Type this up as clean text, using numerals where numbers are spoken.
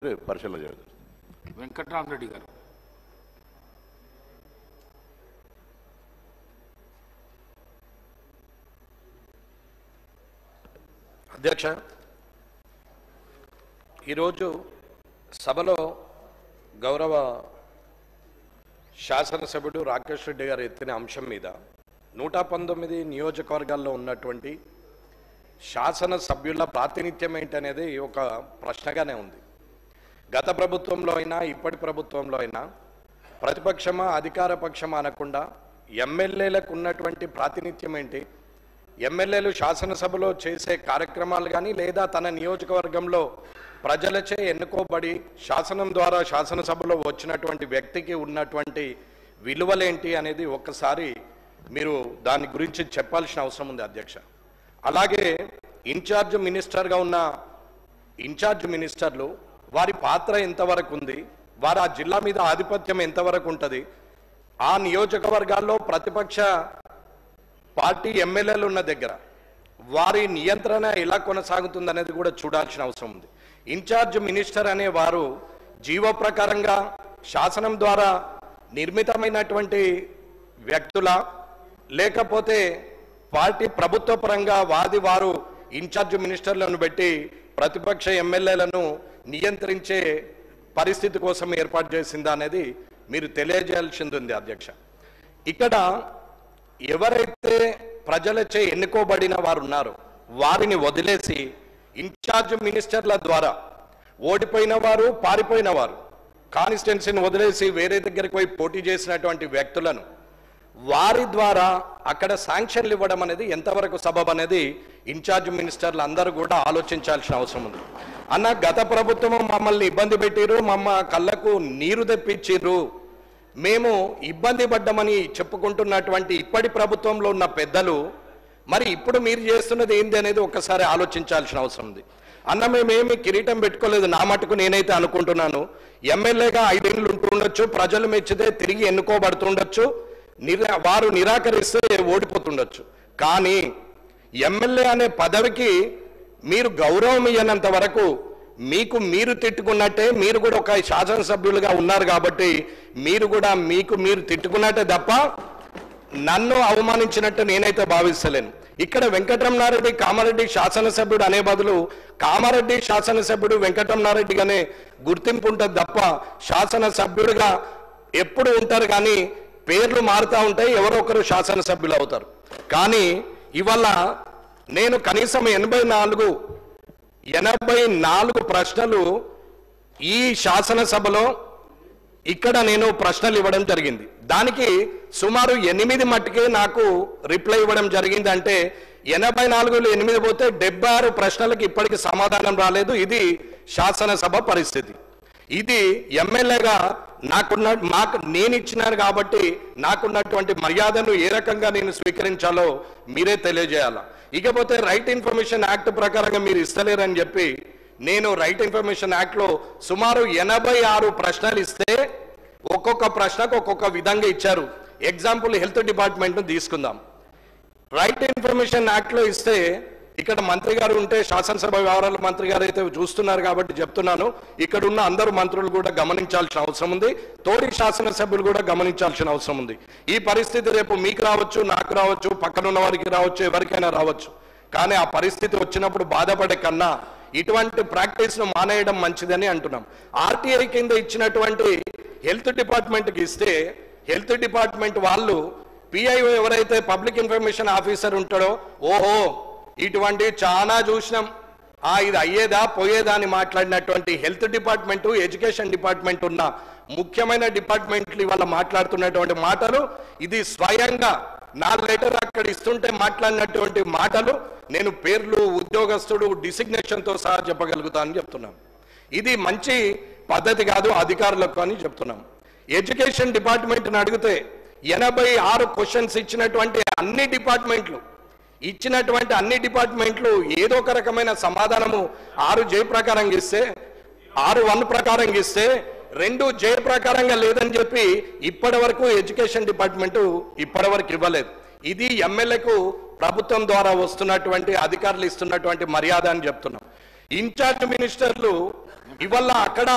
పరిశీలన చేయాలి. వెంకట్రామరెడ్డి గారు. అధ్యక్ష, ఈరోజు సభలో గౌరవ శాసనసభ్యుడు రాకేష్ రెడ్డి గారు ఎత్తిన అంశం మీద 119 నియోజకవర్గాల్లో ఉన్నటువంటి శాసనసభ్యుల ప్రాతినిధ్యం ఏంటనేది ఒక ప్రశ్నగానే ఉంది. గత ప్రభుత్వంలో అయినా ఇప్పటి ప్రభుత్వంలో అయినా ప్రతిపక్షమా అధికార పక్షమా అనకుండా ఎమ్మెల్యేలకు ఉన్నటువంటి ప్రాతినిధ్యం ఏంటి, ఎమ్మెల్యేలు శాసనసభలో చేసే కార్యక్రమాలు కానీ లేదా తన నియోజకవర్గంలో ప్రజలచే ఎన్నుకోబడి శాసనం ద్వారా శాసనసభలో వచ్చినటువంటి వ్యక్తికి ఉన్నటువంటి విలువలేంటి అనేది ఒక్కసారి మీరు దాని గురించి చెప్పాల్సిన అవసరం ఉంది అధ్యక్ష. అలాగే ఇన్ఛార్జ్ మినిస్టర్గా ఉన్న ఇన్ఛార్జ్ మినిస్టర్లు వారి పాత్ర ఎంతవరకు ఉంది, వారు ఆ జిల్లా మీద ఆధిపత్యం ఎంతవరకు ఉంటుంది, ఆ నియోజకవర్గాల్లో ప్రతిపక్ష పార్టీ ఎమ్మెల్యేలు ఉన్న దగ్గర వారి నియంత్రణ ఎలా కొనసాగుతుంది అనేది కూడా చూడాల్సిన అవసరం ఉంది. ఇన్ఛార్జ్ మినిస్టర్ అనే వారు జీవో ప్రకారంగా శాసనం ద్వారా నిర్మితమైనటువంటి వ్యక్తుల లేకపోతే పార్టీ ప్రభుత్వ పరంగా వారు ఇన్ఛార్జ్ మినిస్టర్లను పెట్టి ప్రతిపక్ష ఎమ్మెల్యేలను నియంత్రించే పరిస్థితి కోసం ఏర్పాటు చేసిందా అనేది మీరు తెలియజేయాల్సింది ఉంది అధ్యక్ష. ఇక్కడ ఎవరైతే ప్రజలచే ఎన్నుకోబడిన వారు ఉన్నారో వారిని వదిలేసి ఇన్ఛార్జ్ మినిస్టర్ల ద్వారా ఓడిపోయిన వారు పారిపోయిన వారు కాన్స్టిట్యున్సీని వదిలేసి వేరే దగ్గరికి పోయి పోటీ చేసినటువంటి వ్యక్తులను వారి ద్వారా అక్కడ శాంక్షన్లు ఇవ్వడం అనేది ఎంతవరకు సబబ్ అనేది ఇన్ఛార్జ్ మినిస్టర్లు అందరూ కూడా ఆలోచించాల్సిన అవసరం ఉంది. అన్న, గత ప్రభుత్వం మమ్మల్ని ఇబ్బంది పెట్టిరు, కళ్ళకు నీరు తెప్పించిర్రు, మేము ఇబ్బంది పడ్డామని చెప్పుకుంటున్నటువంటి ఇప్పటి ప్రభుత్వంలో ఉన్న పెద్దలు మరి ఇప్పుడు మీరు చేస్తున్నది ఏంది అనేది ఒక్కసారి ఆలోచించాల్సిన అవసరం ఉంది. అన్న, మేమేమి కిరీటం పెట్టుకోలేదు, నా మటుకు నేనైతే అనుకుంటున్నాను. ఎమ్మెల్యేగా 5 ఏళ్ళు ఉంటుండొచ్చు, ప్రజలు మెచ్చితే తిరిగి ఎన్నుకోబడుతుండొచ్చు, వారు నిరాకరిస్తే ఓడిపోతుండొచ్చు. కానీ ఎమ్మెల్యే అనే పదవికి మీరు గౌరవం ఇయ్యనంత వరకు మీకు మీరు తిట్టుకున్నట్టే, మీరు కూడా ఒక శాసనసభ్యులుగా ఉన్నారు కాబట్టి మీరు కూడా మీరు తిట్టుకున్నట్టే తప్ప నన్ను అవమానించినట్టు నేనైతే భావిస్తలేను. ఇక్కడ వెంకటరమణారెడ్డి కామారెడ్డి శాసనసభ్యుడు అనే బదులు కామారెడ్డి శాసనసభ్యుడు వెంకటరమణారెడ్డిగానే గుర్తింపు ఉంటుంది తప్ప శాసనసభ్యుడిగా ఎప్పుడు ఉంటారు కానీ పేర్లు మారుతూ ఉంటాయి, ఎవరో ఒకరు శాసనసభ్యులు అవుతారు. కానీ ఇవాళ నేను కనీసం 84 ప్రశ్నలు ఈ శాసనసభలో ఇక్కడ నేను ప్రశ్నలు ఇవ్వడం జరిగింది. దానికి సుమారు 8 మట్టుకే నాకు రిప్లై ఇవ్వడం జరిగింది. అంటే 84లో 8 పోతే 76 ప్రశ్నలకు ఇప్పటికి సమాధానం రాలేదు. ఇది శాసనసభ పరిస్థితి. ఇది ఎమ్మెల్యేగా నేను ఇచ్చినాను కాబట్టి నాకున్నటువంటి మర్యాదను ఏ రకంగా నేను స్వీకరించాలో మీరే తెలియజేయాలా. ఇకపోతే రైట్ ఇన్ఫర్మేషన్ యాక్ట్ ప్రకారంగా మీరు ఇస్తలేరని చెప్పి నేను రైట్ ఇన్ఫర్మేషన్ యాక్ట్లో సుమారు 86 ప్రశ్నలు ఇస్తే ఒక్కొక్క ప్రశ్నకు ఒక్కొక్క విధంగా ఇచ్చారు. ఎగ్జాంపుల్ హెల్త్ డిపార్ట్మెంట్ను తీసుకుందాం. రైట్ ఇన్ఫర్మేషన్ యాక్ట్లో ఇస్తే ఇక్కడ మంత్రి గారు ఉంటే శాసనసభ వ్యవహారాల మంత్రి గారు అయితే చూస్తున్నారు కాబట్టి చెప్తున్నాను, ఇక్కడ ఉన్న అందరూ మంత్రులు కూడా గమనించాల్సిన అవసరం ఉంది, తోటి శాసనసభ్యులు కూడా గమనించాల్సిన అవసరం ఉంది. ఈ పరిస్థితి రేపు మీకు రావచ్చు, నాకు రావచ్చు, పక్కనున్న వారికి రావచ్చు, ఎవరికైనా రావచ్చు. కానీ ఆ పరిస్థితి వచ్చినప్పుడు బాధపడే కన్నా ఇటువంటి ప్రాక్టీస్ను మానేయడం మంచిదని అంటున్నాం. ఆర్టీఐ కింద ఇచ్చినటువంటి హెల్త్ డిపార్ట్మెంట్కి ఇస్తే హెల్త్ డిపార్ట్మెంట్ వాళ్ళు పిఐఓ ఎవరైతే పబ్లిక్ ఇన్ఫర్మేషన్ ఆఫీసర్ ఉంటాడో, ఓహో ఇటువంటి చాలా చూసినాం, ఇది అయ్యేదా పోయేదా అని మాట్లాడినటువంటి హెల్త్ డిపార్ట్మెంటు ఎడ్యుకేషన్ డిపార్ట్మెంట్ ఉన్న ముఖ్యమైన డిపార్ట్మెంట్లు ఇవాళ మాట్లాడుతున్నటువంటి మాటలు, ఇది స్వయంగా నా లెటర్ అక్కడ ఇస్తుంటే మాట్లాడినటువంటి మాటలు నేను పేర్లు ఉద్యోగస్తుడు డిసిగ్నేషన్తో సహా చెప్పగలుగుతానని చెప్తున్నాం. ఇది మంచి పద్ధతి కాదు అధికారులకు అని చెప్తున్నాం. ఎడ్యుకేషన్ డిపార్ట్మెంట్ని అడిగితే 86 క్వశ్చన్స్ ఇచ్చినటువంటి అన్ని డిపార్ట్మెంట్లు ఏదో ఒక రకమైన సమాధానము 6 జే ప్రకారంగా ఇస్తే 6(1) ప్రకారంగా ఇస్తే 2 జే ప్రకారంగా లేదని చెప్పి ఇప్పటి వరకు ఎడ్యుకేషన్ డిపార్ట్మెంటు ఇప్పటివరకు ఇవ్వలేదు. ఇది ఎమ్మెల్యేకు ప్రభుత్వం ద్వారా వస్తున్నటువంటి అధికారులు ఇస్తున్నటువంటి మర్యాద అని చెప్తున్నాం. ఇన్ఛార్జ్ మినిస్టర్లు ఇవల్ల అక్కడ